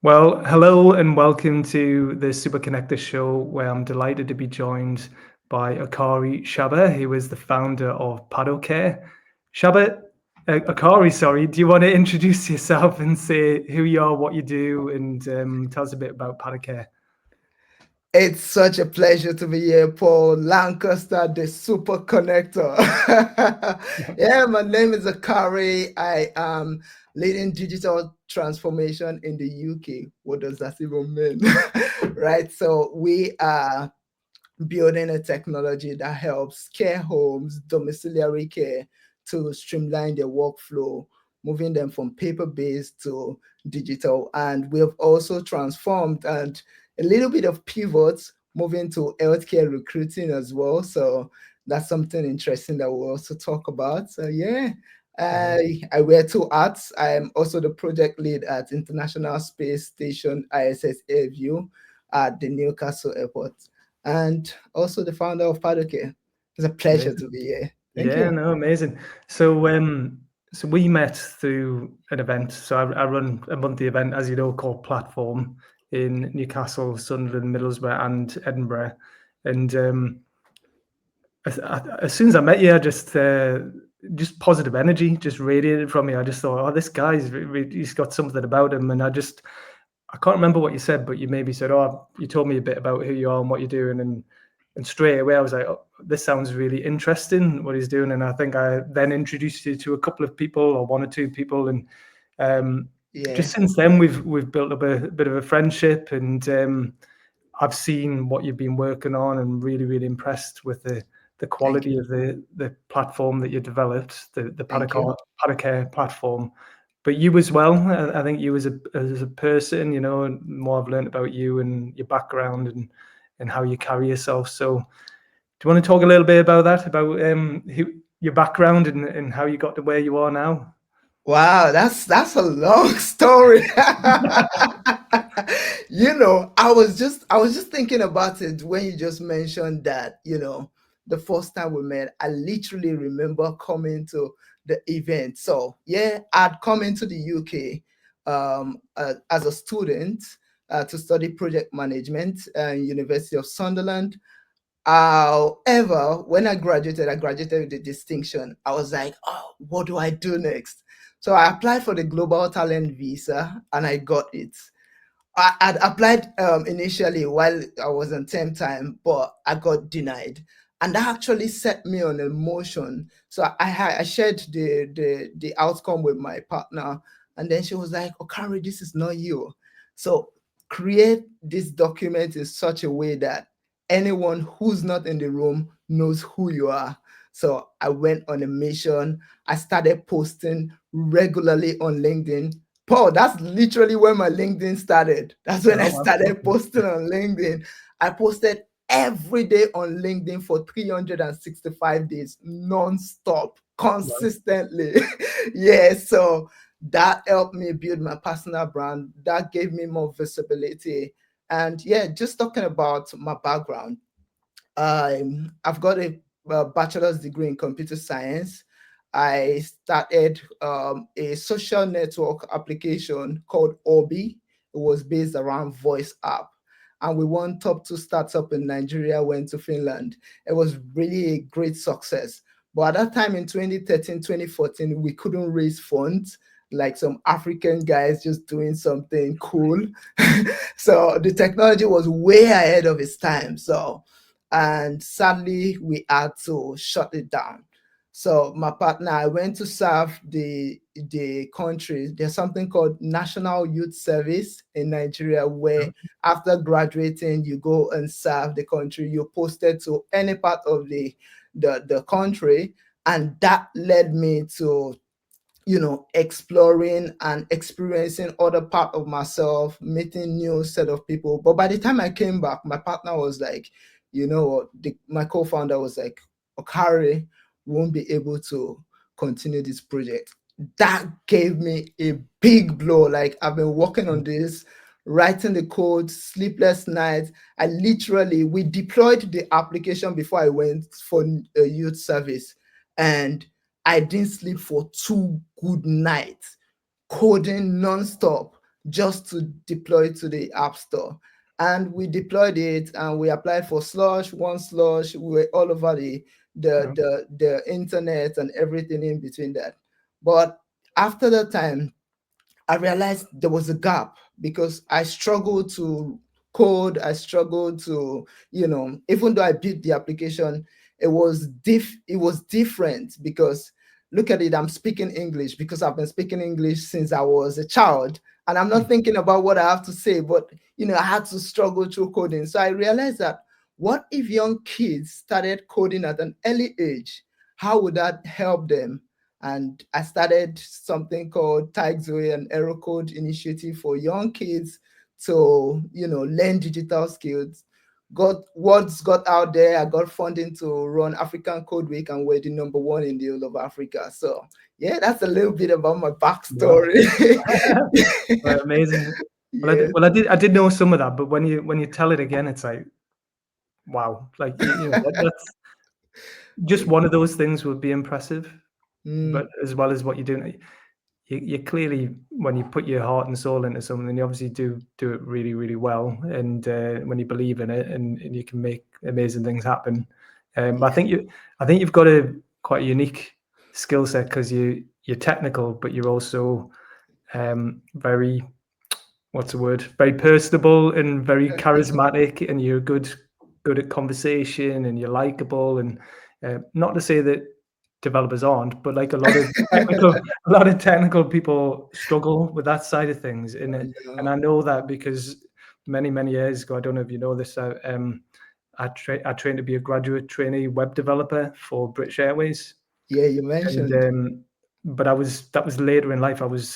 Well, hello and welcome to the Super Connector show, where I'm delighted to be joined by Okare Shaba, who is the founder of Padocare. Shaba, Okare, sorry, do you want to introduce yourself and say who you are, what you do, and tell us a bit about Padocare? It's such a pleasure to be here, Paul Lancaster, the super connector. Yeah, my name is Akari. I am leading digital transformation in the UK. What does that even mean? Right. So we are building a technology that helps care homes, domiciliary care, to streamline their workflow, moving them from paper-based to digital. And we have also transformed and a little bit of pivots, moving to healthcare recruiting as well. So that's something interesting that we'll also talk about. So yeah, I wear two hats. I am also the project lead at International Space Station ISS Airview at the Newcastle Airport, and also the founder of Padocare. It's a pleasure to Amazing. be here. Thank Yeah, you. no, amazing. So we met through an event. So I run a monthly event, as you know, called Platform in Newcastle, Sunderland, Middlesbrough, and Edinburgh. And as soon as I met you, I just positive energy just radiated from me. I just thought, oh, this guy's he's got something about him, and I can't remember what you said, but you maybe said, oh, you told me a bit about who you are and what you're doing, and straight away I was like, oh, this sounds really interesting what he's doing, and I think I then introduced you to a couple of people or one or two people, and um, Yeah, just since then we've built up a bit of a friendship, and I've seen what you've been working on and really impressed with the thank quality you. of the platform that you developed, the Thank you. Padocare platform. But you as well, I think you as a person, and more I've learned about you and your background and how you carry yourself. So do you want to talk a little bit about that, about your background and how you got to where you are now? Wow, that's a long story. I was just thinking about it when you just mentioned that, the first time we met, I literally remember coming to the event. So yeah, I'd come into the UK as a student to study project management at University of Sunderland. However, when I graduated with a distinction. I was like, oh, what do I do next? So I applied for the Global Talent Visa and I got it. I'd applied initially while I was on term time, but I got denied. And that actually set me on a motion. So I shared the outcome with my partner, and then she was like, "Okari, this is not you. So create this document in such a way that anyone who's not in the room knows who you are." So I went on a mission. I started posting regularly on LinkedIn. Paul, that's literally when my LinkedIn started. That's when I Oh, wow. started posting on LinkedIn. I posted every day on LinkedIn for 365 days, non-stop, Wow. consistently. Yeah, so that helped me build my personal brand. That gave me more visibility. And yeah, just talking about my background, I've got a bachelor's degree in computer science. I started a social network application called Obi. It was based around voice app. And we won top two startup in Nigeria, went to Finland. It was really a great success. But at that time in 2013, 2014, we couldn't raise funds like some African guys just doing something cool. So the technology was way ahead of its time. So and sadly we had to shut it down. So my partner, I went to serve the country. There's something called National Youth Service in Nigeria, where after graduating you go and serve the country. You're posted to any part of the country, and that led me to exploring and experiencing other part of myself, meeting new set of people. But by the time I came back, my partner was like, my co-founder was like, Okari won't be able to continue this project. That gave me a big blow. Like, I've been working on this, writing the code, sleepless nights. We deployed the application before I went for a youth service, and I didn't sleep for 2 good nights, coding nonstop. just to deploy to the App Store. And we deployed it and we applied for slush, one slush. We were all over Yeah. the internet and everything in between that. But after that time, I realized there was a gap because I struggled to code. I struggled to, even though I built the application, it was different because look at it, I'm speaking English because I've been speaking English since I was a child. And I'm not Mm. thinking about what I have to say, but I had to struggle through coding. So I realized that what if young kids started coding at an early age? How would that help them? And I started something called Zoe, an Error Code initiative for young kids to learn digital skills. Got out there. I got funding to run African Code Week, and we're the number one in the whole of Africa. So yeah, that's a little bit about my Wow. backstory. Right, amazing. Yeah. I did know some of that, but when you tell it again, it's like, wow, like that's just one of those things would be impressive, but Mm, as well as what you're doing, you clearly, when you put your heart and soul into something, you obviously do it really, really well, and when you believe in it, and you can make amazing things happen. yeah. I think you've got a quite a unique skill set because you're technical, but you're also very, what's the word? Very personable and very charismatic, and you're good at conversation, and you're likable. And not to say that developers aren't, but like a lot of technical people struggle with that side of things. I And know. I know that because many years ago, I don't know if you know this, I trained to be a graduate trainee web developer for British Airways, Yeah, you and mentioned. but that was later in life. I was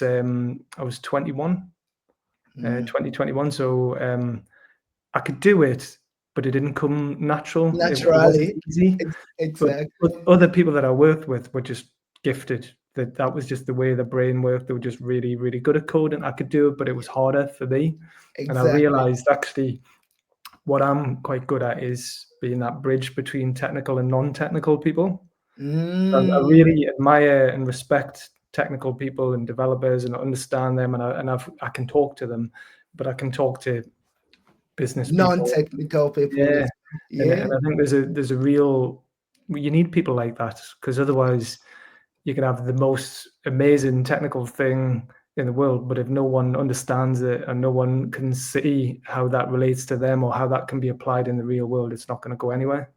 21 Mm, 2021. So I could do it, but it didn't come natural. It wasn't naturally. easy. Exactly. But other people that I worked with were just gifted. That was just the way the brain worked. They were just really, really good at coding. I could do it, but it was harder for me. And I Exactly. realized actually what I'm quite good at is being that bridge between technical and non-technical people. I Mm, really admire and respect technical people and developers and understand them, and I can talk to them, but I can talk to business people. non-technical people Yeah, as well. Yeah, and I think there's a real, you need people like that, because otherwise you can have the most amazing technical thing in the world, but if no one understands it and no one can see how that relates to them or how that can be applied in the real world, it's not going to go anywhere.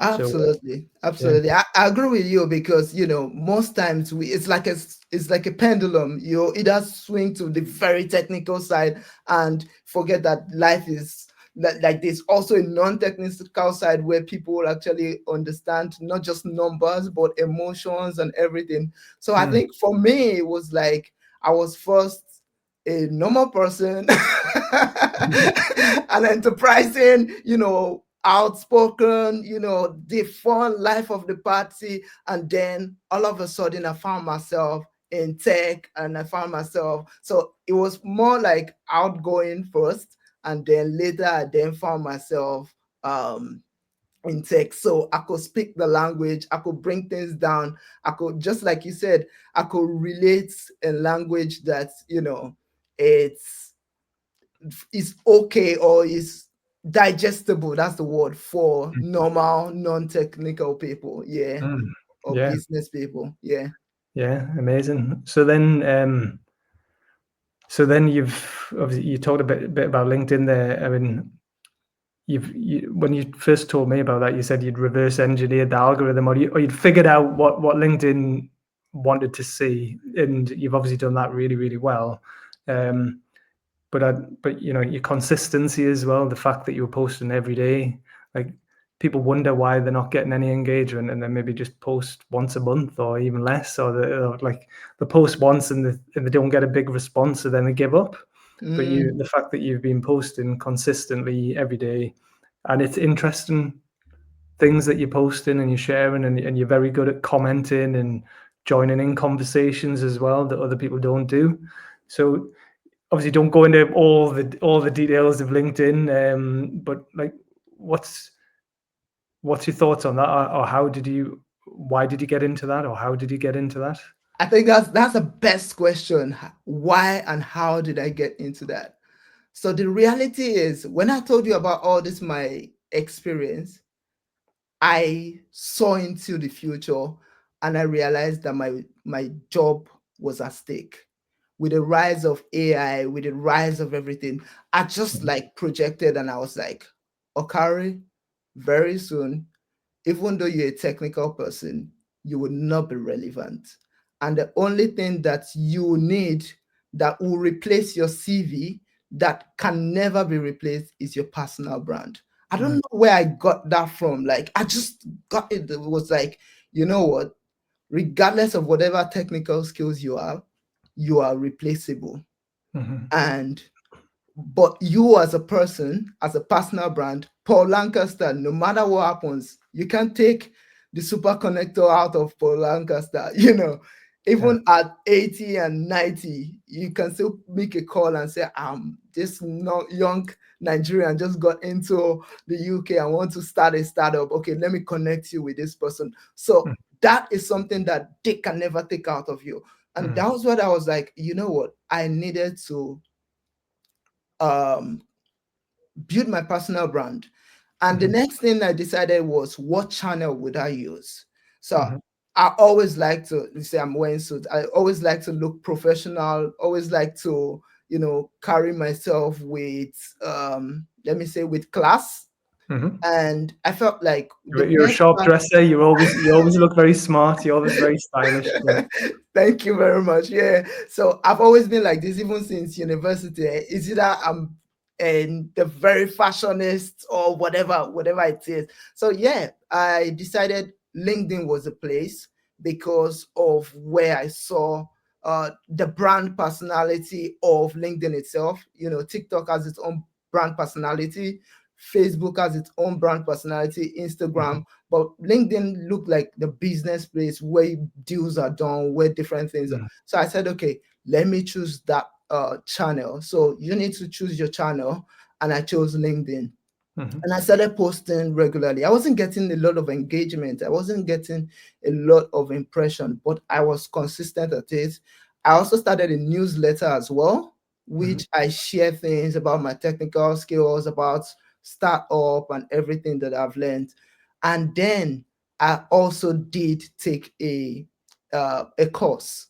So absolutely, yeah. absolutely. I agree with you because most times it's like a pendulum. You either swing to the very technical side and forget that life is like there's also a non-technical side where people actually understand not just numbers but emotions and everything. So I Mm. think for me it was like I was first a normal person, an enterprising, outspoken, the fun life of the party. And then all of a sudden, I found myself in tech and I found myself. So it was more like outgoing first. And then later, I then found myself in tech. So I could speak the language, I could bring things down. I could, just like you said, I could relate in language that, it's is okay or is digestible. That's the word for Mm. normal, non-technical people. Yeah, Mm. or Yeah, business people. Yeah. yeah, amazing. So then you've obviously you talked a bit about LinkedIn there. I mean, when you first told me about that, you said you'd reverse engineered the algorithm, or you'd figured out what LinkedIn wanted to see, and you've obviously done that really, really well. Um, but your consistency as well, the fact that you were posting every day, like people wonder why they're not getting any engagement, and then maybe just post once a month or even less, or like the post once and they don't get a big response, so then they give up. But Mm, the fact that you've been posting consistently every day, and it's interesting things that you're posting and you're sharing, and you're very good at commenting and joining in conversations as well that other people don't do. So obviously don't go into all the details of LinkedIn, but like what's what's your thoughts on that, or why did you get into that, or how did you get into that? I think that's the best question. Why and how did I get into that? So the reality is, when I told you about all this my experience, I saw into the future and I realized that my job was at stake. With the rise of AI, with the rise of everything, I just Mhm, like projected and I was like, Okari, very soon, even though you're a technical person, you will not be relevant. And the only thing that you need that will replace your CV, that can never be replaced, is your personal brand. I don't mhm, know where I got that from. Like, I just got it. It was like, you know what? Regardless of whatever technical skills you are replaceable. mhm, And but you as a person, as a personal brand, Paul Lancaster, no matter what happens, you can't take the super connector out of Paul Lancaster. yeah, Even at 80 and 90, you can still make a call and say, this young Nigerian just got into the UK and want to start a startup. Okay, let me connect you with this person. So mhm, that is something that they can never take out of you. And mhm, that was what I was like, you know what? I needed to um build my personal brand. And the mhm, next thing I decided was, what channel would I use? So mhm, I always like to say, I'm wearing suit. I always like to look professional, always like to, carry myself with let me say with class. mhm. And I felt like the You're a best sharp part. dresser. You always look very smart. You're always very stylish. So. Thank you very much. Yeah. So I've always been like this, even since university. Is either I'm in the very fashionist or whatever it is. So yeah, I decided LinkedIn was a place because of where I saw the brand personality of LinkedIn itself. TikTok has its own brand personality. Facebook has its own brand personality, Mhm, Instagram, but LinkedIn looked like the business place where deals are done, where different things are. mhm, So I said, okay, let me choose that channel. So you need to choose your channel, and I chose LinkedIn. mhm, And I started posting regularly. I wasn't getting a lot of engagement. I wasn't getting a lot of impression, but I was consistent at it. I also started a newsletter as well, mhm, which I share things about my technical skills, about startup and everything that I've learned. And then I also did take a course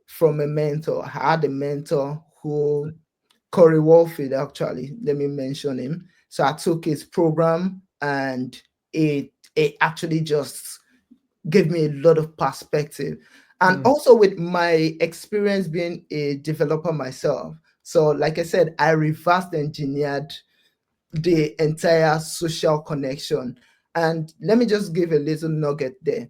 from a mentor. I had a mentor who, Corey Walfield, actually, let me mention him. So I took his program, and it actually just gave me a lot of perspective. And mhm, also with my experience being a developer myself. So like I said, I reverse engineered the entire social connection. And let me just give a little nugget there.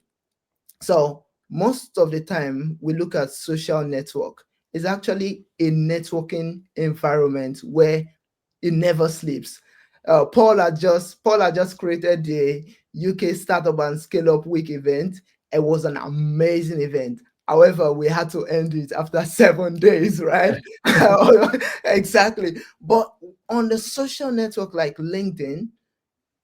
So most of the time we look at social network, it's actually a networking environment where it never sleeps. Paul had just created the UK Startup and Scale Up Week event. It was an amazing event. However, we had to end it after 7 days, right? Exactly. But on the social network like LinkedIn,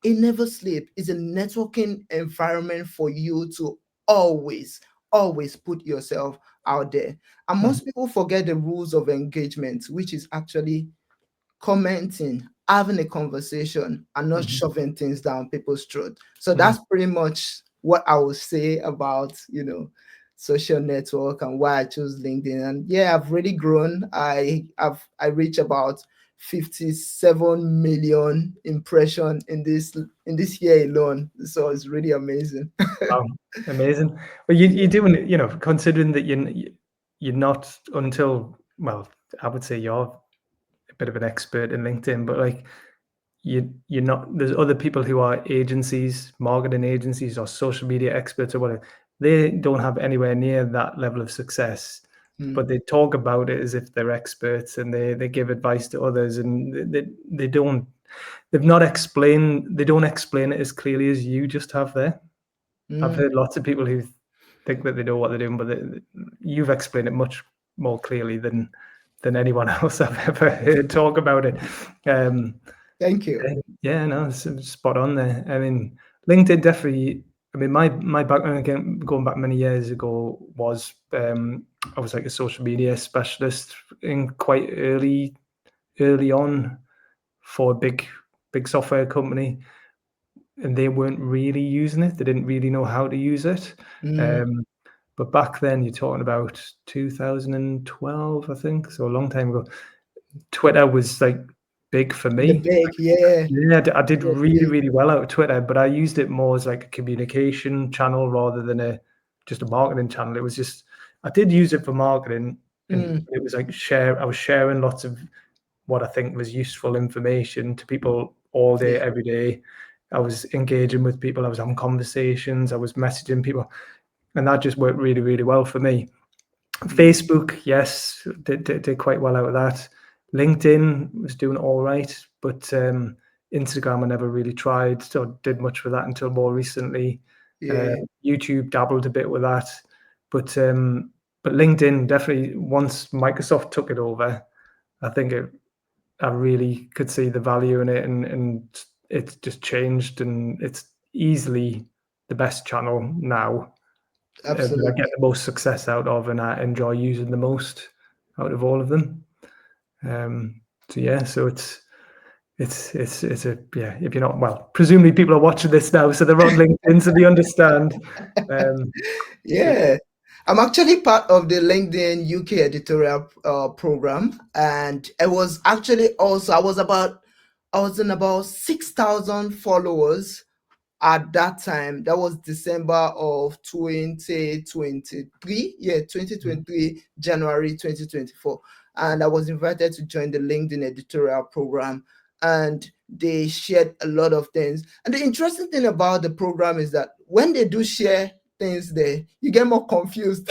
it never sleep. It's a networking environment for you to always always put yourself out there. And mhm, most people forget the rules of engagement, which is actually commenting, having a conversation, and not mhm, shoving things down people's throat. So mhm. that's pretty much what I would say about social network and why I chose LinkedIn. And yeah, I've really grown. I reach about 57 million impression in this year alone. So it's really amazing. Wow, amazing. Well, you're doing it, considering that you're not until, well, I would say you're a bit of an expert in LinkedIn, but like you're not. There's other people who are agencies, marketing agencies, or social media experts or whatever. They don't have anywhere near that level of success, but Mm, they talk about it as if they're experts and they give advice to others, and they don't. They don't explain it as clearly as you just have there. I've mm. heard lots of people who think that they know what they're doing, but you've explained it much more clearly than anyone else I've ever heard talk about it. Um, Thank you. yeah, no, it's spot on there. I mean, LinkedIn definitely. I mean, my background, again, going back many years ago, was I was like a social media specialist in quite early on for a big software company, and they weren't really using it. They didn't really know how to use it. Mm, Um, but back then, you're talking about 2012, I think, so a long time ago. Twitter was like big for the me. big, yeah, Yeah, I did it was really, big. really well out of Twitter, but I used it more as like a communication channel rather than a just a marketing channel. It was just I did use it for marketing, and Mm, it was like I was sharing lots of what I think was useful information to people all day, yeah. every day. I was engaging with people, I was having conversations, I was messaging people, and that just worked really, really well for me. Mm, Facebook, yes, did quite well out of that. LinkedIn was doing all right, but Instagram I never really tried, so did much with that until more recently. Uh, yeah, YouTube dabbled a bit with that, but LinkedIn definitely once Microsoft took it over, I think I really could see the value in it, and it's just changed, and it's easily the best channel now that I get absolutely. the most success out of, and I enjoy using the most out of all of them. Um, so yeah, so it's a yeah. If you're not well, presumably people are watching this now, so they're on LinkedIn, so they understand. Um, it, Yeah. I'm actually part of the LinkedIn UK editorial program, and I was actually also I was in about 6,000 followers at that time. That was December of 2023. Yeah, Mhm, 2023, January 2024. And I was invited to join the LinkedIn editorial program, and they shared a lot of things. And the interesting thing about the program is that when they do share things there, you get more confused.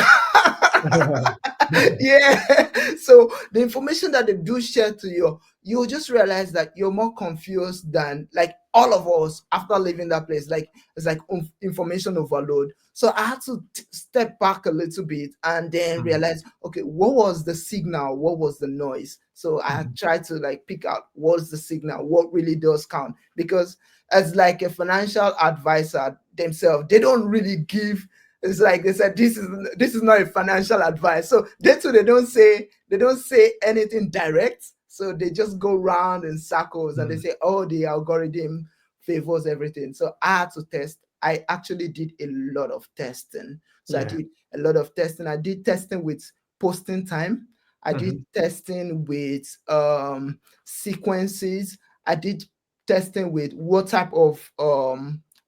Yeah. So the information that they do share to you, you'll just realize that you're more confused than like all of us after leaving that place. Like it's like information overload. So I had to step back a little bit and then mhm, realize, okay, what was the signal? What was the noise? So I mhm, tried to like pick out what's the signal, what really does count. Because as like a financial advisor themselves, they don't really give, it's like they said, this is not a financial advice. So they too, they don't say anything direct. So they just go round in circles and they mhm. say, oh, the algorithm favors everything. So I had to test. I actually did a lot of testing. So I Yeah. did a lot of testing. I did testing with posting time. I did Mhm, testing with sequences. I did testing with what type of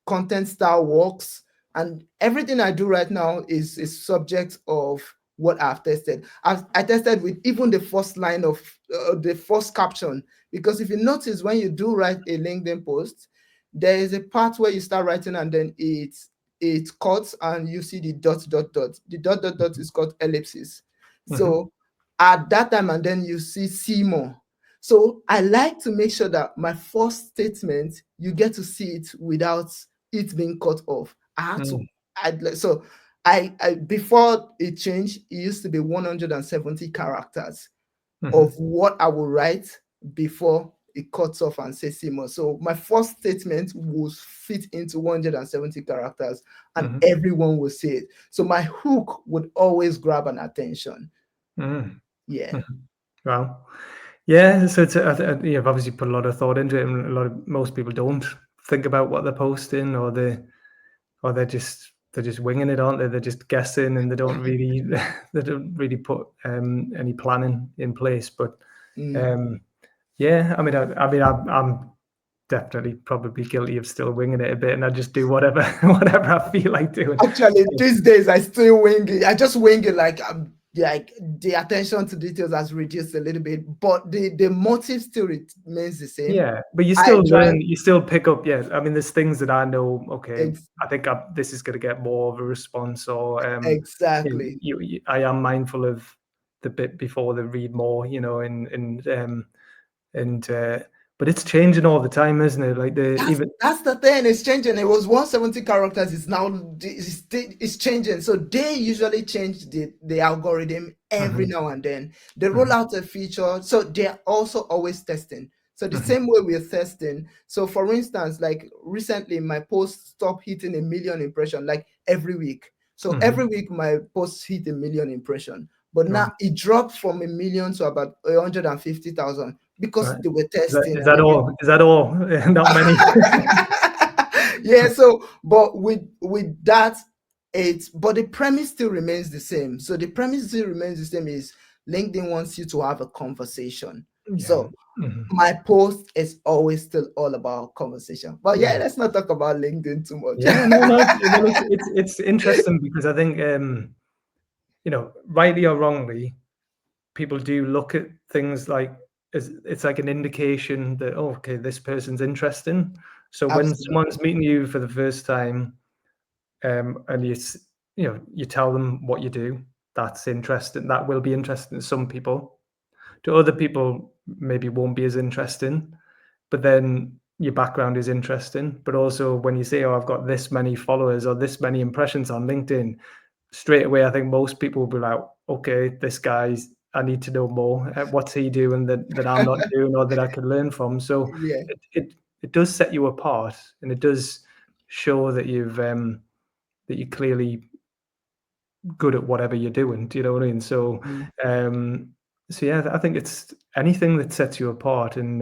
content style works, and everything I do right now is subject of what I've tested. I tested with even the first line of the first caption, because if you notice when you do write a LinkedIn post, there is a part where you start writing and then it cuts and you see the dot dot dot. The dot dot dot is called ellipsis. mhm, So at that time and then you see more. So I like to make sure that my first statement you get to see it without it being cut off. I had to mhm, so I before it changed, it used to be 170 characters of mhm, what I would write before it cuts off and says Seymour. So my first statement will fit into 170 characters and mhm, everyone will see it. So my hook would always grab an attention. mhm, Yeah. mhm. Wow. Yeah, so you've obviously put a lot of thought into it, and most people don't think about what they're posting, or they're just winging it, aren't they? They're just guessing, and they don't really they don't really put any planning in place. But Mm. um, yeah, I'm definitely probably guilty of still winging it a bit, and I just do whatever whatever I feel like doing. Actually, these days I still wing it. I just wing it like the attention to details has reduced a little bit, but the motive still remains the same. Yeah, but you I still try learn, you still pick up. Yeah, I mean, there's things that I know. Okay, ex- I think this is going to get more of a response, or exactly. I am mindful of the bit before the read more. And but it's changing all the time, isn't it? Like the even. That's the thing. It's changing. It was 170 characters. It's now it's changing. So they usually change the algorithm every Mhm, now and then. They roll mhm, out a feature. So they're also always testing. So the Mhm. same way we're testing. So for instance, like recently my post stopped hitting a million impression like every week. So every Mhm. week my posts hit a million impression. But Right. now it dropped from a million to about 150,000 because Right. they were Is that testing is and that everything. all? Is that all? Not many. Yeah, so but with that, it's but the premise still remains the same. So the premise still remains the same is LinkedIn wants you to have a conversation. Yeah. So Mhm. my post is always still all about conversation. But yeah, Yeah. let's not talk about LinkedIn too much. Yeah. No, no. Well, it's interesting because I think, rightly or wrongly, people do look at things like as it's like an indication that, oh, okay, this person's interesting. So when someone's Absolutely. meeting you for the first time, and you tell them what you do, that's interesting. That will be interesting to some people. To other people, maybe won't be as interesting. But then your background is interesting. But also when you say, "Oh, I've got this many followers or this many impressions on LinkedIn," straight away, I think most people will be like, "Okay, this guy's. I need to know more. What's he doing that I'm not doing or that I can learn from?" So Yeah. it does set you apart, and it does show that you're clearly good at whatever you're doing. Do you know what I mean? Mm. Um, so yeah, I think it's anything that sets you apart and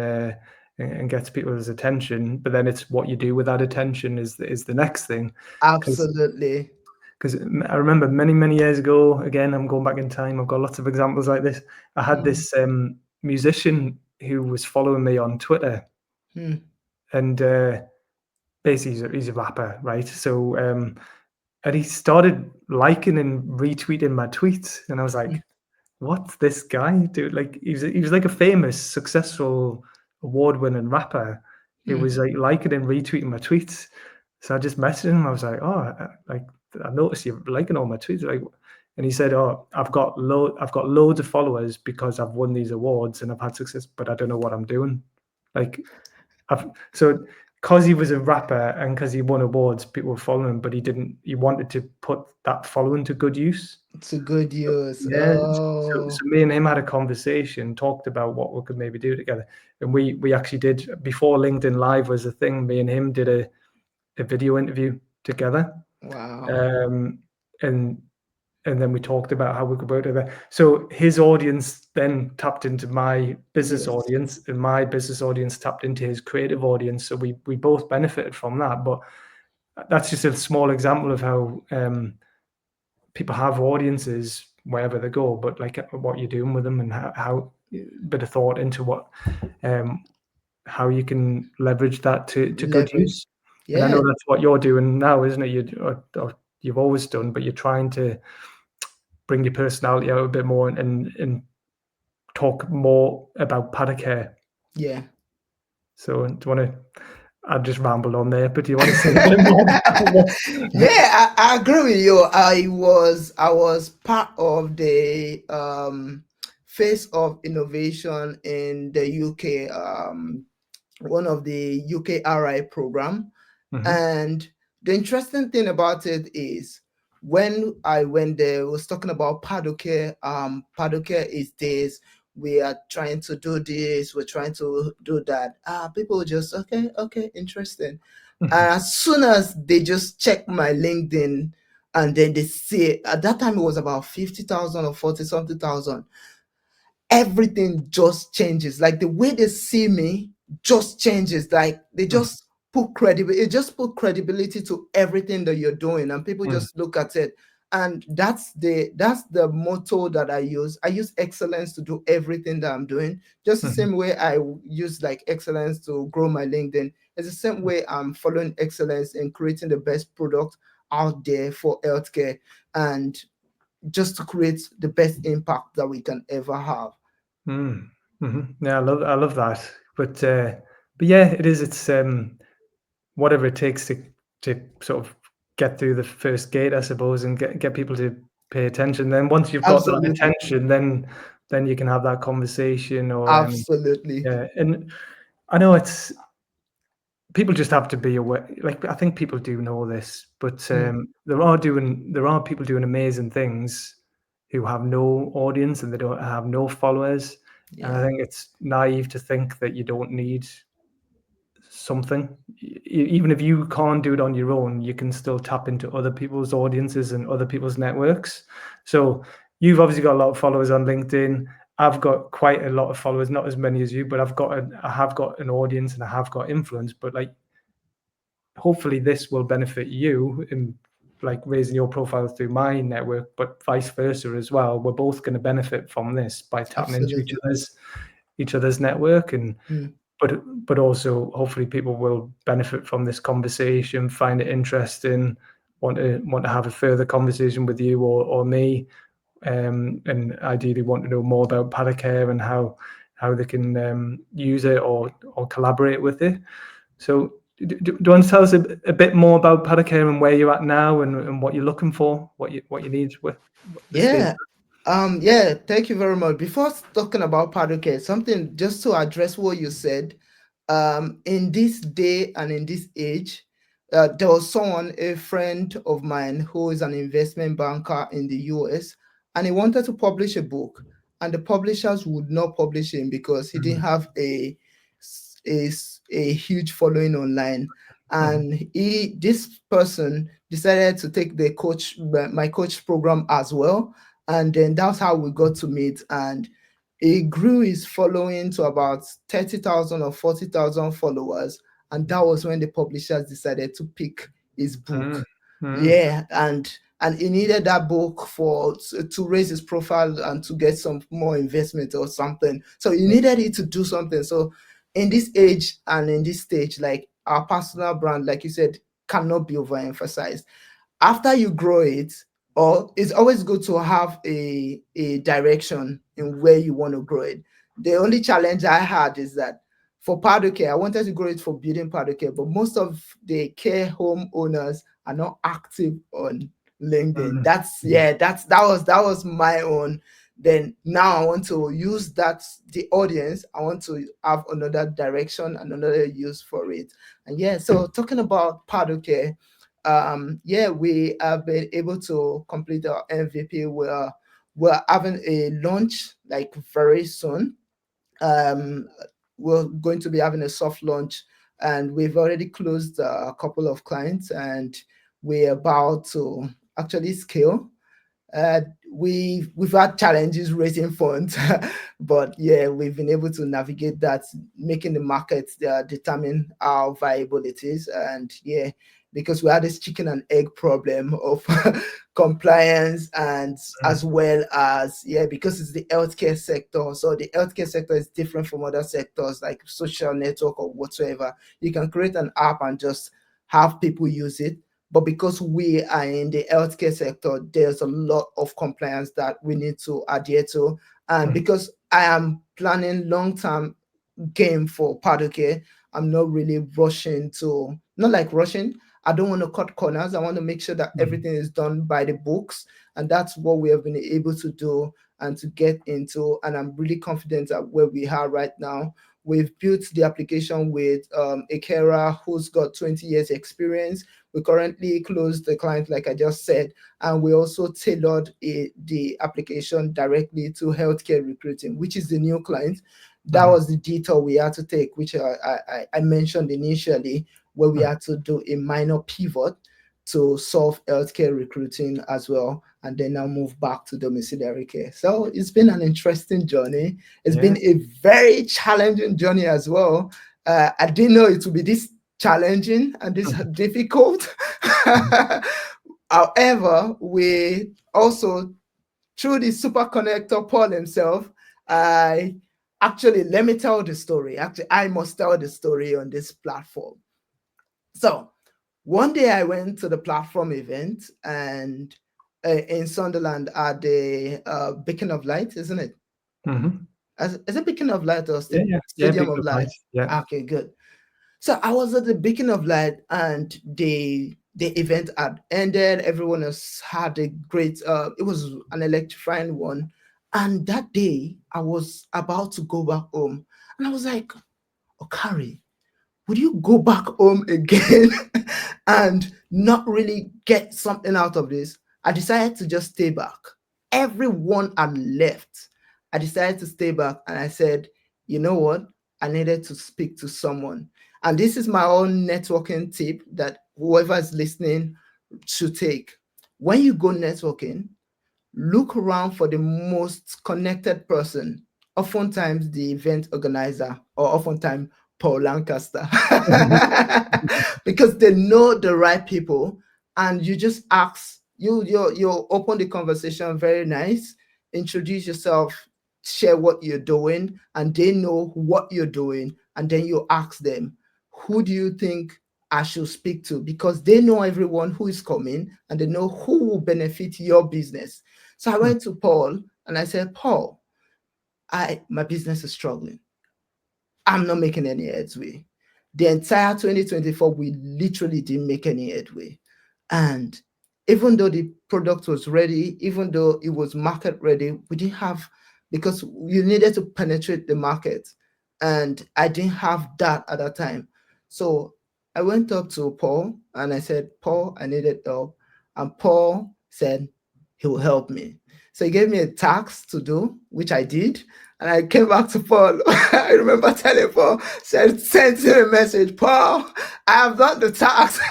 gets people's attention. But then it's what you do with that attention is the next thing. Because Absolutely. I remember many years ago. Again, I'm going back in time. I've got lots of examples like this. I had Mm. this musician who was following me on Twitter, Mm. and basically he's a rapper, right? So and he started liking and retweeting my tweets, and I was like, Mm. what's this guy do? Like he was like a famous, successful, award-winning rapper who Mm. was like liking and retweeting my tweets. So I just messaged him. I was like, "Oh, like I noticed you're liking all my tweets." Like, and he said, "Oh, I've got loads of followers because I've won these awards and I've had success, but I don't know what I'm doing." Like, I've so because he was a rapper and because he won awards, people were following him, but he didn't. He wanted to put that following to good use. It's a good So, use. yeah, so Oh, me and him had a conversation, talked about what we could maybe do together, and we actually did before LinkedIn Live was a thing. Me and him did a video interview together, wow. um, and and then we talked about how we could work together. So his audience then tapped into my business Yes. audience, and my business audience tapped into his creative audience. So we both benefited from that. But that's just a small example of how people have audiences wherever they go, but like what you're doing with them and how bit of thought into what um, how you can leverage that to good Leverage. use. And I know Yeah. that's what you're doing now, isn't it? Or you've always done, but you're trying to bring your personality out a bit more and talk more about Padocare. Yeah. So do you want to? I just rambled on there, but do you want to say a bit more about what? Yeah, I agree with you. I was part of the face of innovation in the UK, one of the UKRI program. Mhm, And the interesting thing about it is when I went there, I was talking about Padocare. Padocare is this. We are trying to do this. We're trying to do that. People just okay, okay, interesting. And mhm, as soon as they just check my LinkedIn, and then they see at that time it was about 50,000 or 40 something thousand, everything just changes. Like the way they see me just changes. Like they mhm, just put credibility, it just put credibility to everything that you're doing, and people mhm, just look at it. And that's the motto that I use. I use excellence to do everything that I'm doing. Just the mhm, same way I use like excellence to grow my LinkedIn. It's the same way I'm following excellence in creating the best product out there for healthcare, and just to create the best impact that we can ever have. mm, mhm. Yeah, I love that. But yeah, it is. It's whatever it takes to sort of get through the first gate, I suppose, and get people to pay attention. Then once you've got that Absolutely. attention, then you can have that conversation or Absolutely. yeah. And I know it's people just have to be aware. Like I think people do know this, but Mm. there are people doing amazing things who have no audience and they don't have no followers. And I Yeah, think it's naive to think that you don't need something. Even if you can't do it on your own, you can still tap into other people's audiences and other people's networks. So you've obviously got a lot of followers on LinkedIn. I've got quite a lot of followers, not as many as you, but I have got an audience and I have got influence. But like, hopefully, this will benefit you in like raising your profile through my network, but vice versa as well. We're both going to benefit from this by tapping into absolutely. each other's network, and Mm, but also hopefully people will benefit from this conversation, find it interesting, want to have a further conversation with you or me, and ideally want to know more about Padocare and how they can use it or collaborate with it. So do you want to tell us a bit more about Padocare and where you're at now and what you're looking for, what you need with the stage? yeah. Yeah, thank you very much. Before talking about Padocare, something just to address what you said. In this day and in this age, there was someone, a friend of mine, who is an investment banker in the US, and he wanted to publish a book, and the publishers would not publish him because he didn't Mhm, have a huge following online. mhm, And this person decided to take the my coach program as well, and then that's how we got to meet. And he grew his following to about 30,000 or 40,000 followers, and that was when the publishers decided to pick his mhm, book. mhm. Yeah, and he needed that book to raise his profile and to get some more investment or something. So he Yeah. needed it to do something. So in this age and in this stage, like our personal brand, like you said, cannot be overemphasized. After you grow it, or it's always good to have a direction in where you want to grow it. The only challenge I had is that for Padocare, I wanted to grow it for building Padocare, but most of the care home owners are not active on LinkedIn. Mhm, That's mhm. yeah, that was my own. Then now I want to use that the audience. I want to have another direction and another use for it. And yeah, so talking about Padocare, yeah, we have been able to complete our MVP. We're having a launch like very soon. Um, we're going to be having a soft launch, and we've already closed a couple of clients, and we're about to actually scale. uh, we've had challenges raising funds, but yeah, we've been able to navigate that, making the market determine how viable it is. And yeah, because we had this chicken and egg problem of compliance, and as well as yeah, because it's the healthcare sector. So the healthcare sector is different from other sectors like social network or whatsoever. You can create an app and just have people use it, but because we are in the healthcare sector, there's a lot of compliance that we need to adhere to. And Mhm, because I am planning long-term game for Padocare, I'm not really rushing to, not like rushing. I don't want to cut corners. I want to make sure that mhm. everything is done by the books. And that's what we have been able to do and to get into. And I'm really confident that where we are right now. We've built the application with a carer who's got 20 years experience. We currently closed the client, like I just said, and we also tailored the application directly to healthcare recruiting, which is the new client. That Mhm, was the detour we had to take, which I mentioned initially, where we mhm. had to do a minor pivot to solve healthcare recruiting as well, and then now move back to domiciliary care. So it's been an interesting journey. It's Yeah. been a very challenging journey as well. I didn't know it would be this challenging and this Mhm, difficult. mhm. However, we also, through the super connector Paul himself, I actually, let me tell the story. Actually, I must tell the story on this platform. So one day I went to the platform event, and in Sunderland at the Beacon of Light, isn't it? Mhm. Is it Beacon of Light or Yeah, yeah, yeah, Stadium big of good Light? night. Yeah. Okay, good. So I was at the Beacon of Light, and the event had ended. Everyone has had a great. It was an electrifying one, and that day I was about to go back home, and I was like, "Okare, would you go back home again and not really get something out of this?" I decided to just stay back. Everyone had left, I decided to stay back and I said, you know what? I needed to speak to someone. And this is my own networking tip that whoever is listening should take. When you go networking, look around for the most connected person, oftentimes the event organizer, or oftentimes Paul Lancaster, because they know the right people, and you just ask. You open the conversation very nice, introduce yourself, share what you're doing, and they know what you're doing, and then you ask them, who do you think I should speak to? Because they know everyone who is coming and they know who will benefit your business. So I went to Paul and I said, Paul, my business is struggling. I'm not making any headway. The entire 2024, we literally didn't make any headway. And even though the product was ready, even though it was market ready, we didn't have, because you needed to penetrate the market. And I didn't have that at that time. So I went up to Paul and I said, Paul, I needed help. And Paul said he will help me. So he gave me a task to do, which I did. And I came back to Paul. I remember telling Paul, sent him a message, Paul, I have done the task.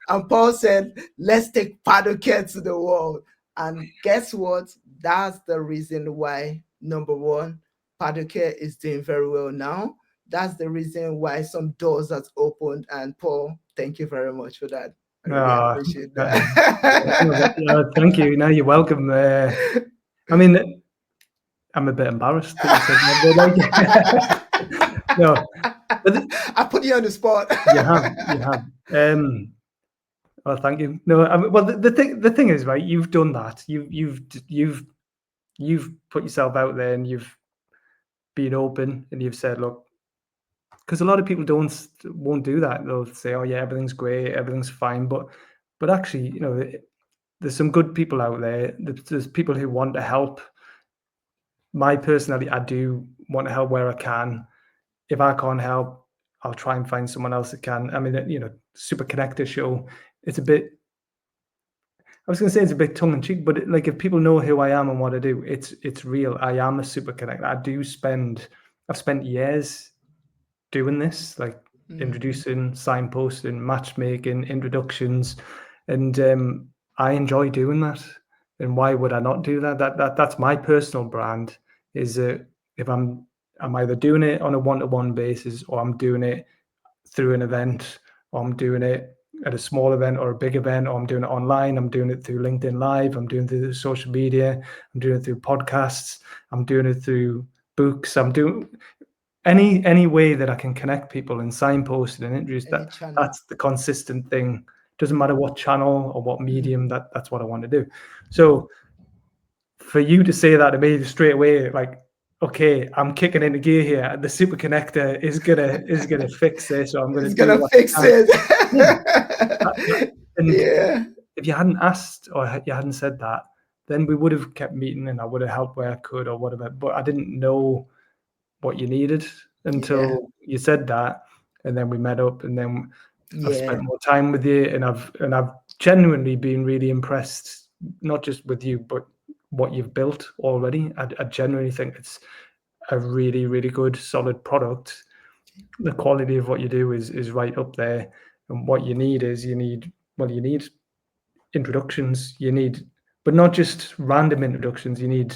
And Paul said, let's take Padocare to the world. And guess what? That's the reason why, number one, Padocare is doing very well now. That's the reason why some doors has opened. And Paul, thank you very much for that. I really Ah, appreciate yeah, that. thank you. No, you're welcome. I mean, I'm a bit embarrassed that you said that, but like, no, but I put you on the spot. you have. Well, thank you. No, I mean, well, the thing is, right? You've done that. You've put yourself out there, and you've been open, and you've said, look, because a lot of people won't do that. They'll say, oh yeah, everything's great, everything's fine, but actually, there's some good people out there. There's people who want to help. My personality, I do want to help where I can. If I can't help, I'll try and find someone else that can. I mean, Super Connector show. It's a bit. I was going to say it's a bit tongue in cheek, but like if people know who I am and what I do, it's real. I am a super connector. I've spent years doing this, like introducing, signposting, matchmaking, introductions, and I enjoy doing that. And why would I not do that? That's my personal brand. Is if I'm either doing it on a one-to-one basis, or I'm doing it through an event, or I'm doing it at a small event or a big event, or I'm doing it online, I'm doing it through LinkedIn Live, I'm doing it through social media, I'm doing it through podcasts, I'm doing it through books, I'm doing any way that I can connect people and signpost and introduce Any that. channel. That's the consistent thing. Doesn't matter what channel or what medium, that's what I want to do. So for you to say that to me straight away, like, okay, I'm kicking into gear here. The super connector is gonna fix this, so I'm gonna It's do gonna what fix I can. it. Yeah. And Yeah. if you hadn't asked or you hadn't said that, then we would have kept meeting and I would have helped where I could or whatever. But I didn't know what you needed Yeah. until you said that, and then we met up, and then I've Yeah. spent more time with you, and I've genuinely been really impressed, not just with you, but what you've built already. I genuinely think it's a really, really good, solid product. The quality of what you do is right up there, and what you need is you need introductions. You need, but not just random introductions. You need.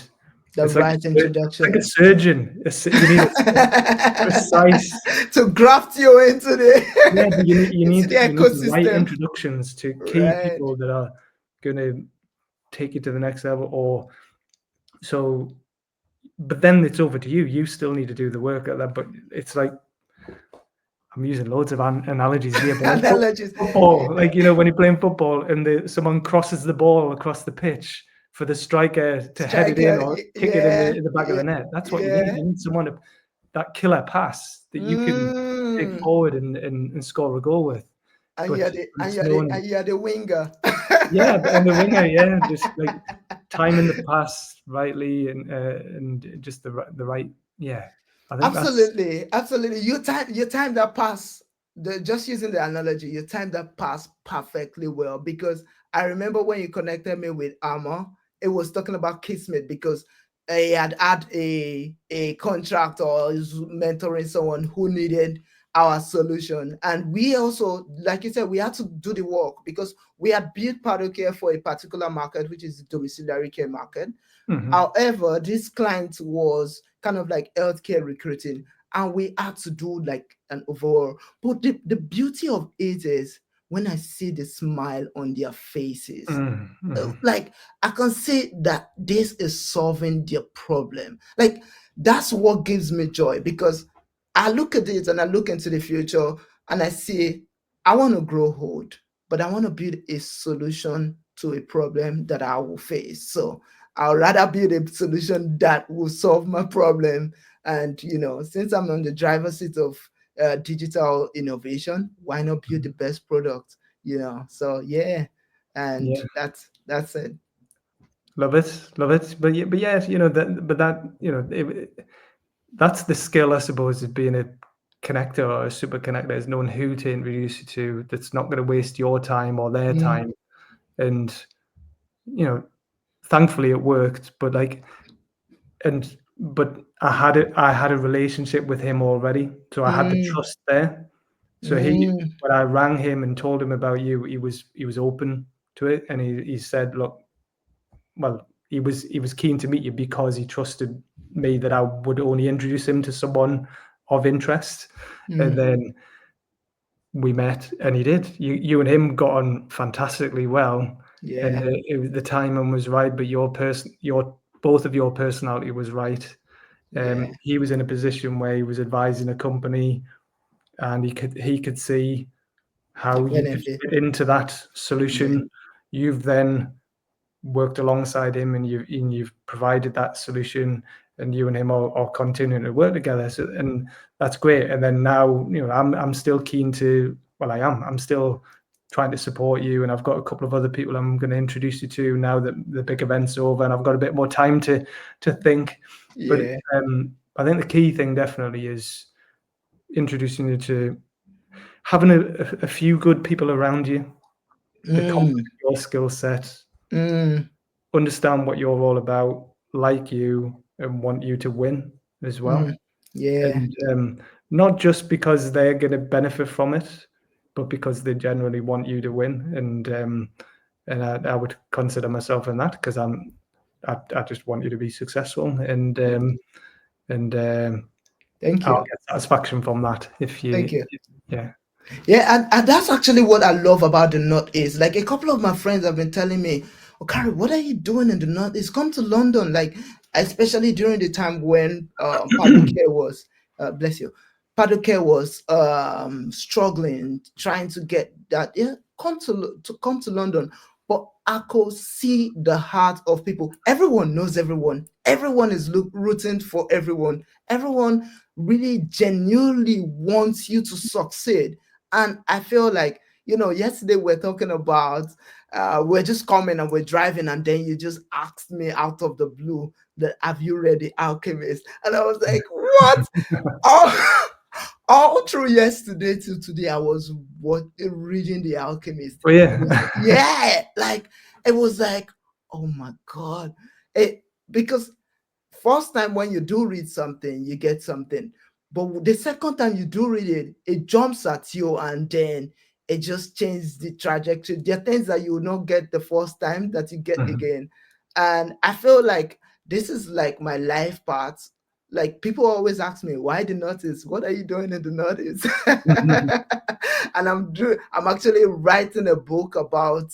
The It's like right it's like a introductions. surgeon. You need a precise. To graft you into the Yeah, but you need into the the right ecosystem. introductions to key Right. people that are gonna take you to the next level. Or so, but then it's over to you. You still need to do the work at that. But it's like I'm using loads of analogies here, but like Analogies. football, like when you're playing football and someone crosses the ball across the pitch for the striker to head it in Striker. or kick it Yeah. in the back of Yeah. the net. That's what you need. Yeah. You need someone that killer pass that you can take Mm. forward and score a goal with. And But you're the and it's you're the knowing, and you're the winger. yeah, and the winger, yeah, just like timing the pass rightly and just the right, yeah. I think that's Absolutely, absolutely. You time that pass. Just using the analogy, you timed that pass perfectly well, because I remember when you connected me with Armor, it was talking about Kismet, because he had a contract or is mentoring someone who needed our solution. And we also, like you said, we had to do the work because we had built Padocare for a particular market, which is the domiciliary care market. Mhm. However, this client was kind of like healthcare recruiting, and we had to do like an overall. But the beauty of it is when I see the smile on their faces, Mhm. Mhm. like I can see that this is solving their problem. Like that's what gives me joy because I look at it and I look into the future and I see I want to grow old, but I want to build a solution to a problem that I will face. So I'll rather build a solution that will solve my problem. And since I'm on the driver's seat of digital innovation, why not build the best product? So yeah, and Yeah. that's it. Love it, love it. But yeah, that, but that, that's the skill, I suppose, of being a connector or a super connector, is knowing who to introduce you to that's not going to waste your time or their Mm, time. And, you know, thankfully it worked, but but I had a relationship with him already. So I had the mm, trust there. So mm, when I rang him and told him about you, he was open to it. And he said, look, well, he was keen to meet you because he trusted me that I would only introduce him to someone of interest. And mm. then we met, and he did. You and him got on fantastically well, and Yeah, the timing was right. But your both of your personality was right. yeah. He was in a position where he was advising a company, and he could see The how you could benefit. fit into that Yeah, solution. You've then worked alongside him, and you've provided that solution, and you and him are continuing to work together. So, and that's great. And then now, I'm still keen to. Well, I'm still trying to support you, and I've got a couple of other people I'm going to introduce you to now that the big event's over, and I've got a bit more time to think. But yeah. I think the key thing definitely is introducing you to having a few good people around you that complement Mm, your skill set, mm, understand what you're all about, like you, and want you to win as mm. well. Yeah. And not just because they're going to benefit from it, but because they generally want you to win. And I would consider myself in that because I just want you to be successful, and Thank I'll you. get satisfaction from that if Thank you, you. yeah. Yeah, and that's actually what I love about the Northeast. Like a couple of my friends have been telling me, Okare, what are you doing in the Northeast? Come to London, like especially during the time when Padocare was, bless you, Padocare was struggling, trying to get that. Yeah, come to London. But I could see the heart of people. Everyone knows everyone. Everyone is rooting for everyone. Everyone really genuinely wants you to succeed. And I feel like, yesterday we're talking about, we're just coming and we're driving, and then you just asked me out of the blue that have you read The Alchemist? And I was like, what? All, all through yesterday to today, I was reading The Alchemist. Oh It yeah. was, yeah, like it was like, oh my God. Because first time when you do read something, you get something. But the second time you do read it, it jumps at you and then it just changes the trajectory. There are things that you will not get the first time that you get Mhm. again. And I feel like this is like my life path. Like people always ask me, why the Northeast? What are you doing in the Northeast? Mhm. And I'm actually writing a book about,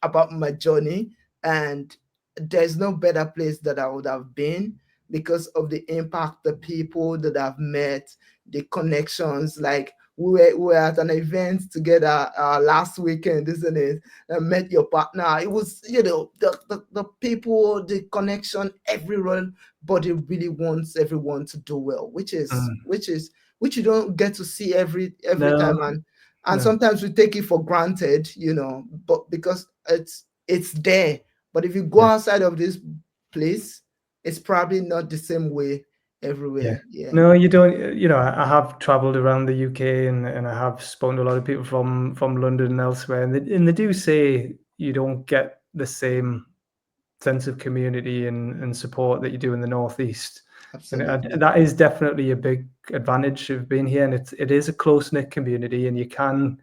about my journey, and there's no better place that I would have been because of the impact, the people that I've met, the connections. Like we were at an event together last weekend, isn't it? I met your partner. It was, the people, the connection, everyone, but it really wants everyone to do well, Mm. which you don't get to see every No, time, and no. sometimes we take it for granted, but because it's there. But if you go Yeah, outside of this place, it's probably not the same way yeah. everywhere. Yeah. No, you don't. I have traveled around the UK, and I have spoken to a lot of people from London and elsewhere, and they do say you don't get the same sense of community and support that you do in the Northeast. And Absolutely. that is definitely a big advantage of being here. And it is a close knit community, and you can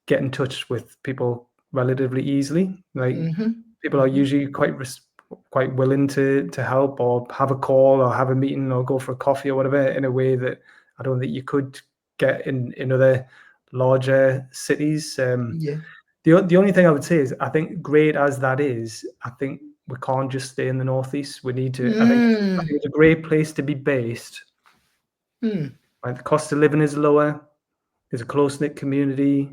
get in touch with people relatively easily. Like Mm-hmm. people are Mm-hmm. usually quite willing to help or have a call or have a meeting or go for a coffee or whatever in a way that I don't think you could get in other larger cities. Yeah. The only thing I would say is I think great as that is, I think we can't just stay in the Northeast. We need to. I Mm. think it's a great place to be based. Mm. Right, the cost of living is lower. There's a close knit community,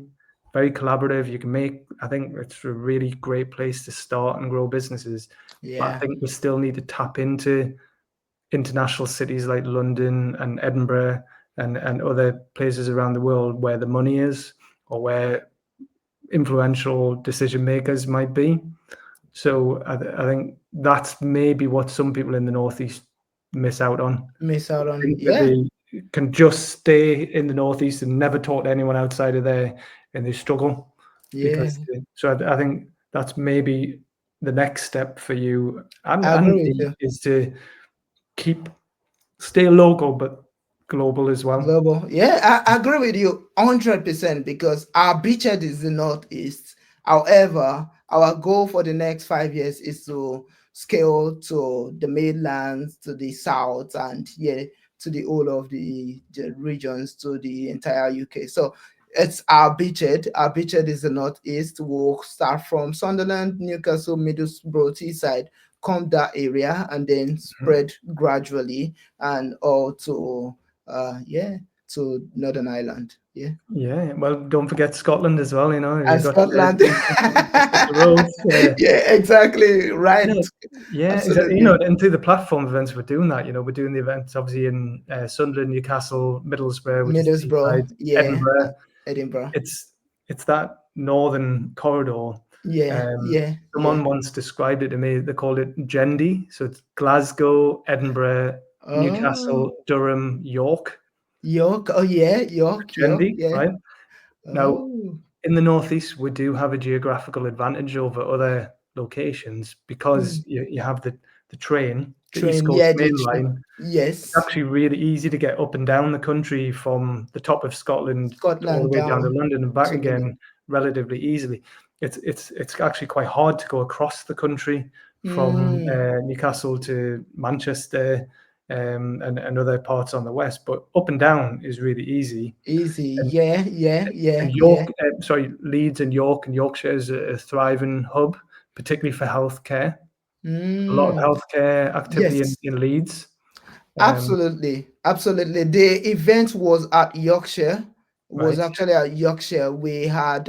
very collaborative. You can make. I think it's a really great place to start and grow businesses. But I Yeah. think we still need to tap into international cities like London and Edinburgh and other places around the world where the money is or where influential decision makers might be. So I think that's maybe what some people in the Northeast miss out on. Miss They out on. think that Yeah. they can just stay in the Northeast and never talk to anyone outside of there, and they struggle Yeah. because. So I think that's maybe the next step for you I and agree with me you. is to keep stay local but global as well. Global. Yeah, I agree with you 100% because our beachhead is the Northeast. However, our goal for the next 5 years is to scale to the mainlands, to the south, and yeah, to the whole of the regions, to the entire UK. So it's our beachhead. Our beachhead is the Northeast. We'll start from Sunderland, Newcastle, Middlesbrough, Teesside, come that area, and then Mhm. spread gradually and all yeah, to Northern Ireland. Yeah. Yeah, well, don't forget Scotland as well. And You've got Scotland. just up the road. Yeah, exactly. Yeah, Right. yeah, exactly. Absolutely. And through the platform events, we're doing that. We're doing the events obviously in Sunderland, Newcastle, Middlesbrough, which is Middlesbrough. Teesside, Yeah. Edinburgh. Edinburgh. It's that northern corridor. Yeah. Um, Yeah. Yeah. Someone once described it to me. They called it Gendy. So it's Glasgow, Edinburgh, Oh, Newcastle, Durham, York. York. Oh, yeah. York. York. Gendy, Yeah. right? Now, Oh. in the Northeast, we do have a geographical advantage over other locations because Mm. you have the train, the East Train. Coast Yeah. Main The train. Line. It's Yes. actually really easy to get up and down the country from the top of Scotland all the Scotland way down to down London and back to London. again relatively easily. It's actually quite hard to go across the country from Mm. Newcastle to Manchester and other parts on the west, but up and down is really easy. Easy. And Yeah. Yeah. Yeah. and Yeah. Leeds and York and Yorkshire is a thriving hub, particularly for healthcare. A lot of Mm. healthcare activity Yes. in Leeds. Um, Absolutely, absolutely. The event was at Yorkshire. Was right. actually at Yorkshire. We had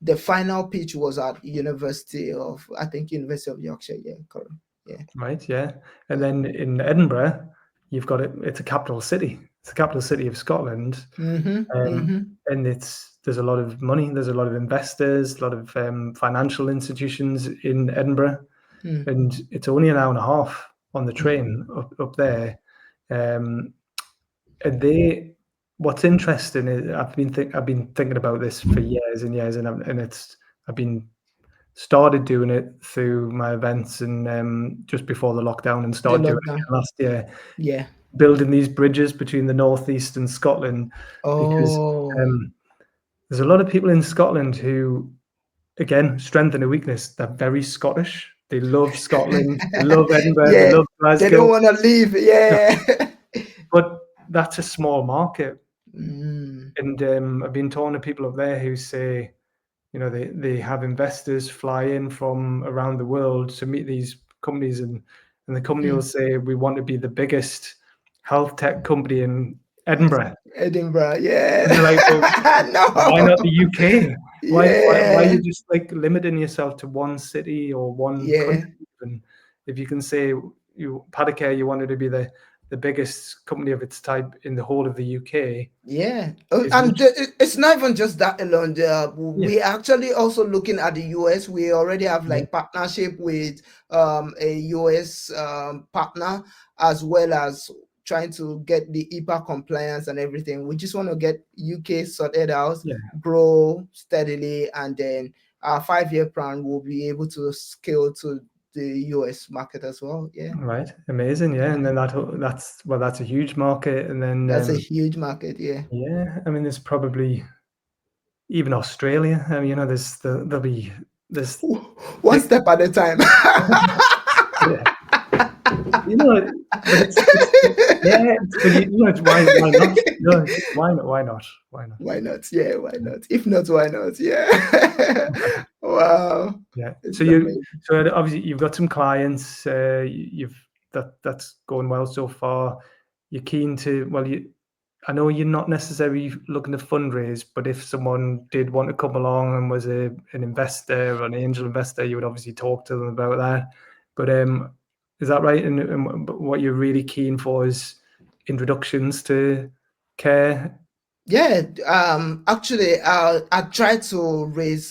the final pitch was at University of I think University of Yorkshire. Yeah, correct. Yeah, Right, yeah. And yeah. then in Edinburgh, you've got it. It's a capital city. It's the capital city of Scotland, Mm-hmm. Mm-hmm. and there's a lot of money. There's a lot of investors, a lot of financial institutions in Edinburgh, Mm, and it's only an hour and a half on the mm. train up there. Um, and they, what's interesting is I've been thinking about this for years and years, and I've been started doing it through my events and just before the lockdown and The started doing it lockdown. again last year, Yeah. building these bridges between the Northeast and Scotland because Oh. um, there's a lot of people in Scotland who, again, strength and a weakness, they're very Scottish. They love Scotland, they love Edinburgh, they Yeah. love They don't Glasgow, want to leave. Yeah. but that's a small market. Mm, And I've been talking to people up there who say, they have investors fly in from around the world to meet these companies, and the company will mm. say, we want to be the biggest health tech company in Edinburgh. Edinburgh. And they're like, well, Yeah. why No. not the UK? Why are Yeah. you just like limiting yourself to one city or one Yeah. country? And if you can say Padocare, you wanted to be the biggest company of its type in the whole of the UK, Yeah, is and much. it's not even just that alone. Yeah, We actually also looking at the US. We already have yeah, like partnership with a US partner, as well as trying to get the EPA compliance and everything. We just want to get UK sorted out, yeah. grow steadily, and then our 5 year plan will be able to scale to the US market as well. Yeah, Right. Amazing. Yeah. And then that's a huge market. And then that's a huge market. Yeah. yeah, I mean, there's probably even Australia. There'll be there's One the, step at a time. yeah, you know, but it's yeah, but it's why not? No, why not? Why not? Why not? Yeah, why not? If not, why not? Yeah. Wow. Yeah. It's So you amazing. so obviously you've got some clients. You've that's going well so far. You're keen to well, I know you're not necessarily looking to fundraise, but if someone did want to come along and was an investor or an angel investor, you would obviously talk to them about that. But is that right? And what you're really keen for is introductions to care. Yeah, actually, I tried to raise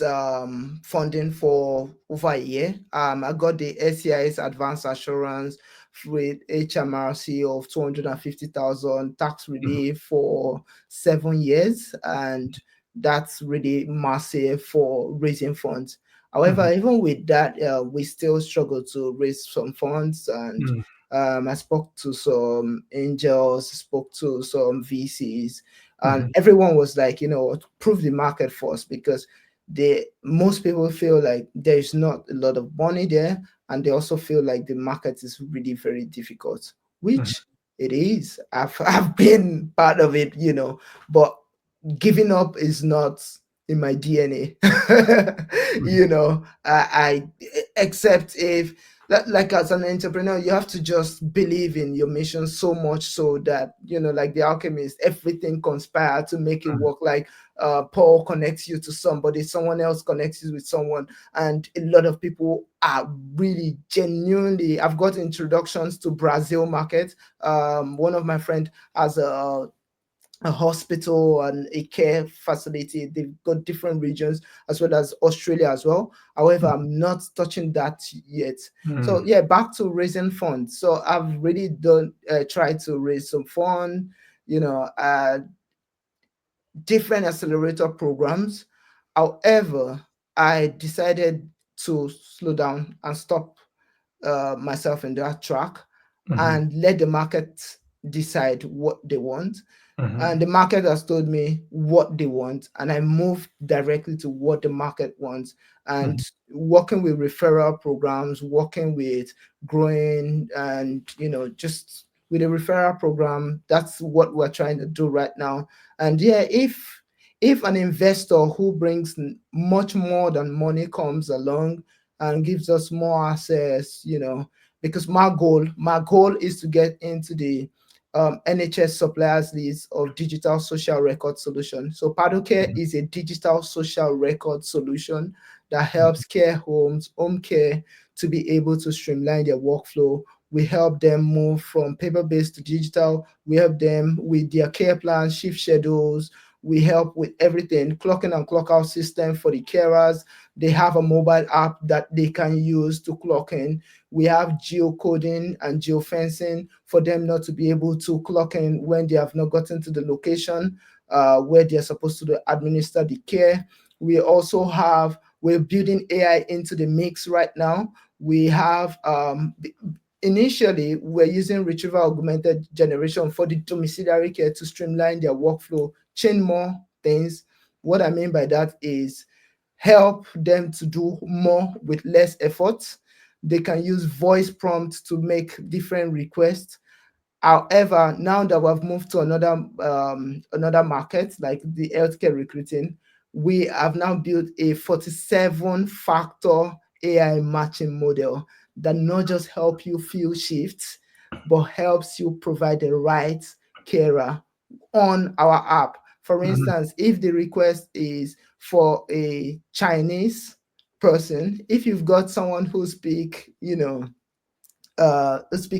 funding for over a year. I got the SCIS Advanced Assurance with HMRC of 250,000 tax Mhm, relief for 7 years, and that's really massive for raising funds. However, mhm, even with that, we still struggle to raise some funds, and mhm, I spoke to some angels, spoke to some VCs, and mhm, everyone was like, prove the market first, because most people feel like there is not a lot of money there, and they also feel like the market is really very difficult, mhm, which it is. I've been part of it, but giving up is not in my DNA. mhm, I except if like as an entrepreneur, you have to just believe in your mission so much, so that like the alchemist, everything conspire to make it mhm, work. Like Paul connects you to somebody, someone else connects you with someone, and a lot of people are really genuinely. I've got introductions to Brazil market. One of my friend has a hospital and a care facility. They've got different regions, as well as Australia as well. However, I'm not touching that yet. So mhm, yeah, back to raising funds. So I've really done tried to raise some fund, you know, uh, different accelerator programs. However, I decided to slow down and stop myself in that track, mhm, and let the market decide what they want. And mhm, the market has told me what they want, and I moved directly to what the market wants. And mhm, working with referral programs, working with growing, and just with a referral program, that's what we're trying to do right now. And yeah, if an investor who brings much more than money comes along and gives us more access, because my goal is to get into the NHS suppliers list of digital social record solution. So Padocare mhm, is a digital social record solution that mhm, helps care homes, home care, to be able to streamline their workflow. We help them move from paper-based to digital. We help them with their care plans, shift schedules. We help with everything, clock in and clock out system for the carers. They have a mobile app that they can use to clock in. We have geocoding and geofencing for them not to be able to clock in when they have not gotten to the location where they're supposed to administer the care. We're building AI into the mix right now. We have initially we're using retrieval augmented generation for the domiciliary care to streamline their workflow, chain more things. What I mean by that is help them to do more with less effort. They can use voice prompts to make different requests. However, now that we've moved to another market, like the healthcare recruiting, we have now built a 47 factor AI matching model that not just help you fill shifts, but helps you provide the right carer on our app. For mhm, instance, if the request is for a Chinese person, if you've got someone who speak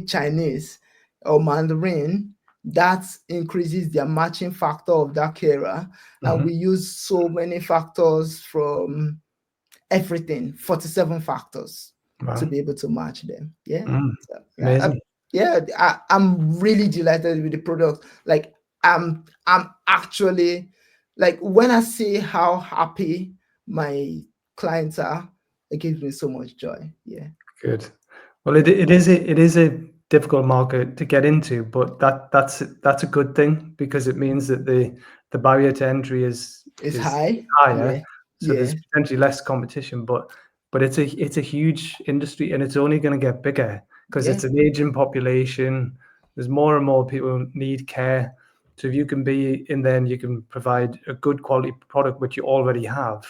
Chinese or Mandarin, that increases their matching factor of that carer. And mhm. we use so many factors from everything, 47 factors to Wow. be able to match them. Yeah. Mm, So, yeah. amazing. I'm really delighted with the product. Like I'm actually, like, when I see how happy my clients are, it gives me so much joy. Yeah. Good. Well, it is a difficult market to get into, but that's a good thing because it means that the barrier to entry It's is high. higher, Yeah. so Yeah. there's potentially less competition. But it's a huge industry, and it's only going to get bigger because Yeah. it's an aging population. There's more and more people who need care. So if you can be in there and you can provide a good quality product which you already have,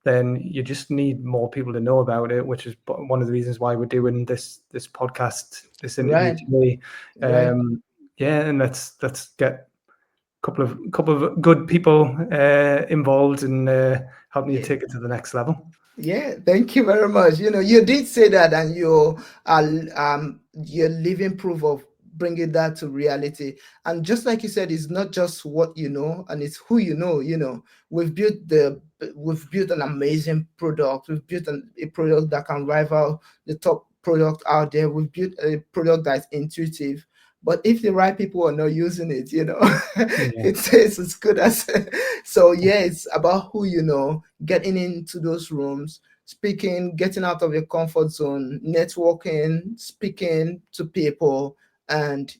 then you just need more people to know about it, which is one of the reasons why we're doing this podcast, this interview Right. today. Right. Yeah, and let's get a couple of good people involved in helping you Yeah. take it to the next level. Yeah, thank you very much. You did say that, and are you're living proof of bringing that to reality. And just like you said, it's not just what you know, and it's who you know. We've built an amazing product. We've built a product that can rival the top product out there. We've built a product that's intuitive. But if the right people are not using it, Yeah, it's as good as. So yeah, it's about who you know, getting into those rooms, speaking, getting out of your comfort zone, networking, speaking to people. And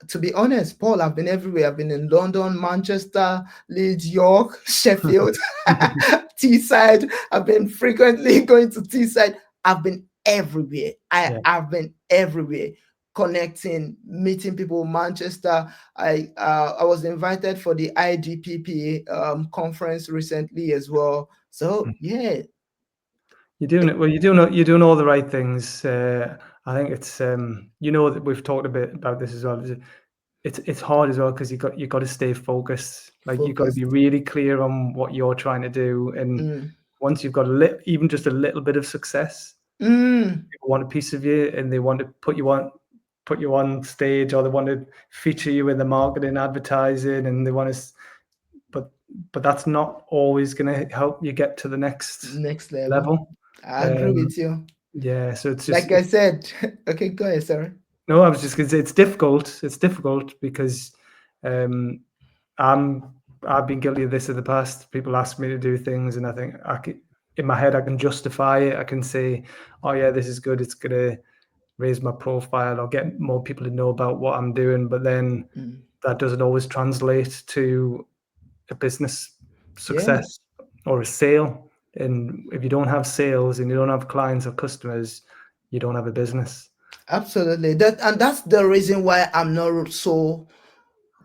to be honest, Paul, I've been everywhere. I've been in London, Manchester, Leeds, York, Sheffield, Teesside. I've been frequently going to Teesside. I've been everywhere. yeah. I've been everywhere, connecting, meeting people. Manchester. I was invited for the IDPP conference recently as well. So yeah. You're doing it well. You're doing all the right things. I think it's that we've talked a bit about this as well. It's hard as well because you got to stay focused. Like you've got to be Focused. really clear on what you're trying to do, and Mm. once you've got even just a little bit of success, Mm. people want a piece of you, and they want to put you on stage, or they want to feature you in the marketing, advertising, and they want to. But but that's not always going to help you get to the next Next level. level. I agree Um, with you. yeah, so it's just Like I said, okay, go ahead, sorry. no, I was just gonna say it's difficult. It's difficult because um, I'm I've been guilty of this in the past. People ask me to do things, and I think in my head I can justify it. I can say, "Oh yeah, this is good. It's gonna raise my profile or get more people to know about what I'm doing." But then Mm. that doesn't always translate to a business Yeah, success or a sale. And if you don't have sales and you don't have clients or customers, you don't have a business. absolutely. That's the reason why I'm not so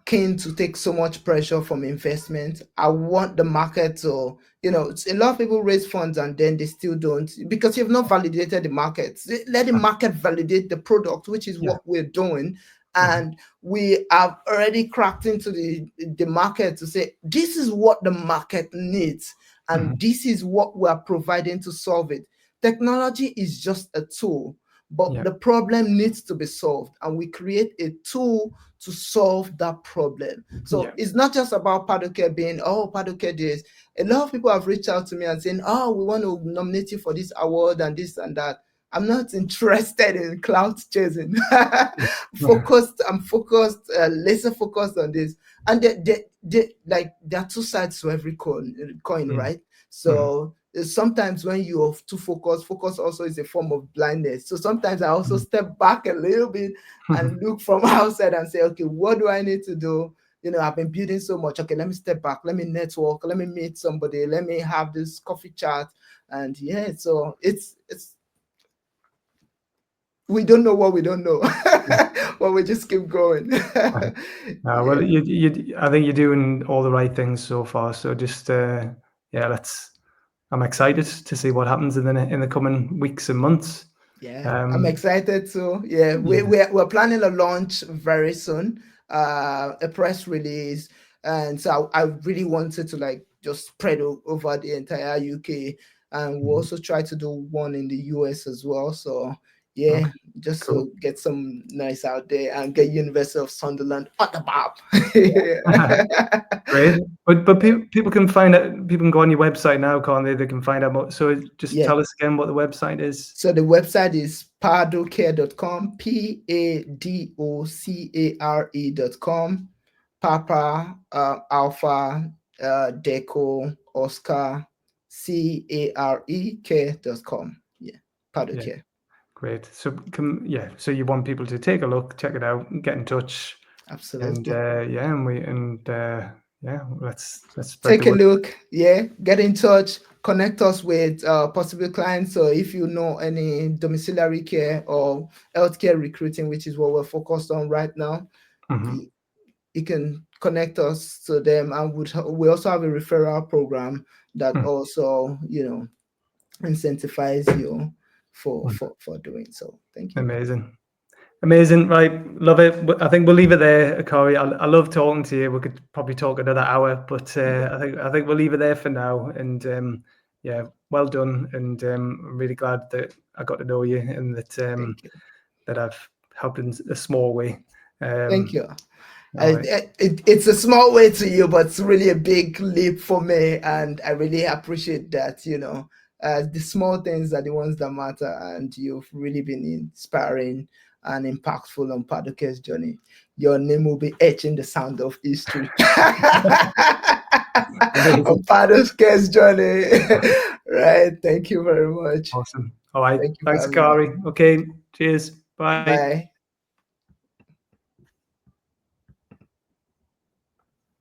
keen to take so much pressure from investment. I want the market to, a lot of people raise funds and then they still don't because you've not validated the market. Let the Mm. market validate the product, which is Yeah. what we're doing. Mhm. And we have already cracked into the market to say, this is what the market needs, and Mhm. this is what we are providing to solve it. Technology is just a tool, but Yeah. the problem needs to be solved, and we create a tool to solve that problem. So Yeah. it's not just about Padocare being, oh, Padocare this. A lot of people have reached out to me and saying, oh, we want to nominate you for this award and this and that. I'm not interested in clout chasing. Mhm. I'm focused, laser focused on this. And like there are two sides to every coin, Mm. right? Mhm. So sometimes when you're too focused, focus also is a form of blindness. So sometimes I also Mhm. step back a little bit and look from outside and say, okay, what do I need to do? I've been building so much. Okay, let me step back. Let me network. Let me meet somebody. Let me have this coffee chat. And yeah, so it's we don't know what we don't know, but we just keep going. Well, Yeah. I think you're doing all the right things so far. So just, yeah, I'm excited to see what happens in the coming weeks and months. Yeah, I'm Um, excited too. Yeah, yeah, we're planning a launch very soon, a press release, and so I really wanted to like just spread over the entire UK, and we'll mhm. also try to do one in the US as well. So yeah, Okay, just cool. to get some nice out there and get University of Sunderland on the map. Yeah. Great. Yeah. But people can find out. People can go on your website now, can't they? They can find out more. So just Yeah. tell us again what the website is. So the website is padocare.com, Padocare.com, Papa, Alpha, Deco, Oscar, Care.com. Yeah, Yeah, Padocare. Great. So so you want people to take a look, check it out, get in touch, and Absolutely. let's spread the Take a word. look, yeah, get in touch, connect us with possible clients. So if you know any domiciliary care or healthcare recruiting, which is what we're focused on right now, Mhm. you, you can connect us to them. And we also have a referral program that Mm. also, incentivize you for Mm. doing so. Thank you. Amazing. Amazing, right? Love it. I think we'll leave it there, Corey. I love talking to you. We could probably talk another hour, but Yeah, I think we'll leave it there for now. And yeah, well done. And I'm really glad that I got to know you and thank you. that I've helped in a small way. Thank you. All right. It's a small way to you, but it's really a big leap for me, and I really appreciate that. The small things are the ones that matter, and you've really been inspiring and impactful on Padocare's journey. Your name will be etched in the sound of history on Amazing. Padocare's journey. Right. Thank you very much. Awesome. All right. Thank you for Thanks, having me. Corey. Okay. Cheers. Bye. Bye.